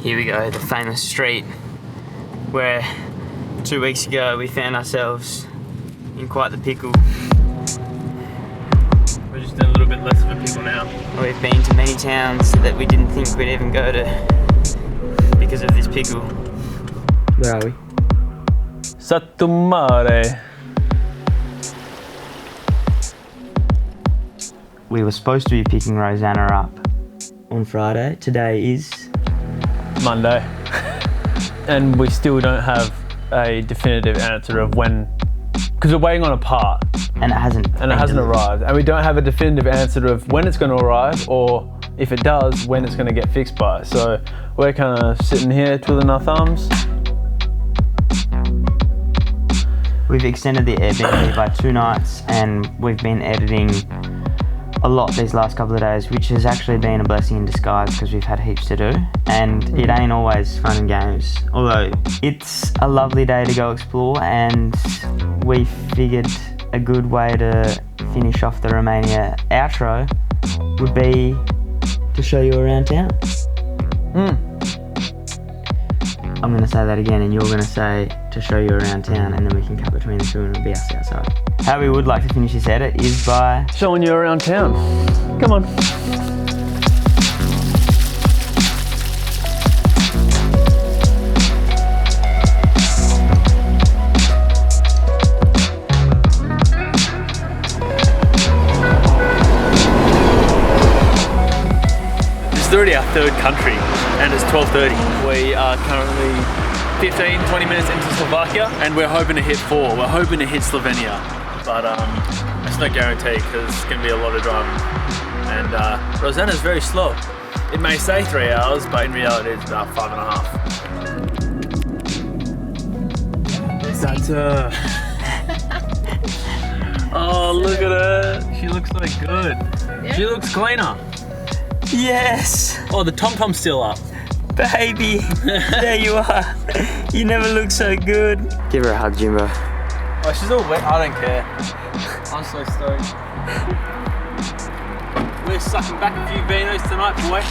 Here we go, the famous street where 2 weeks ago we found ourselves in quite the pickle. We're just in a little bit less of a pickle now. We've been to many towns that we didn't think we'd even go to because of this pickle. Where are we? Satumare. We were supposed to be picking Rosanna up on Friday. Today is Monday. And we still don't have a definitive answer of when, because we're waiting on a part. And it hasn't arrived. And we don't have a definitive answer of when it's going to arrive, or if it does, when it's going to get fixed by. So we're kind of sitting here twiddling our thumbs. We've extended the Airbnb by 2 nights and we've been editing a lot these last couple of days, which has actually been a blessing in disguise because we've had heaps to do and it ain't always fun and games. Although it's a lovely day to go explore, and we figured a good way to finish off the Romania outro would be to show you around town. I'm going to say that again and you're going to say to show you around town, and then we can cut between the two and it'll be us outside. How we would like to finish this edit is by showing you around town. Come on. This is already our 3rd country and it's 12:30. We are currently 15-20 minutes into Slovakia and we're hoping to hit 4. We're hoping to hit Slovenia, but it's no guarantee because it's going to be a lot of driving. And Rosanna's very slow. It may say 3 hours, but in reality it's about 5.5. That's oh, look at her. She looks so good. Yeah. She looks cleaner. yes! Oh, the tom-tom's still up. Baby, there you are. You never look so good. Give her a hug, Jimbo. Oh, she's all wet. I don't care. I'm so stoked. We're sucking back a few vinos tonight, boy.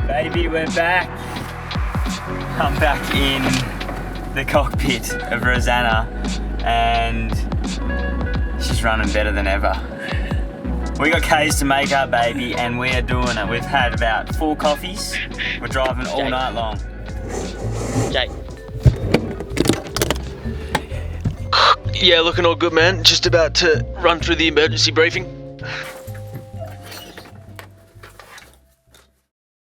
Baby, we're back. I'm back in the cockpit of Rosanna and she's running better than ever. We got K's to make up, baby, and we are doing it. We've had about 4 coffees. We're driving all night long. Jake. Yeah, looking all good, man. Just about to run through the emergency briefing.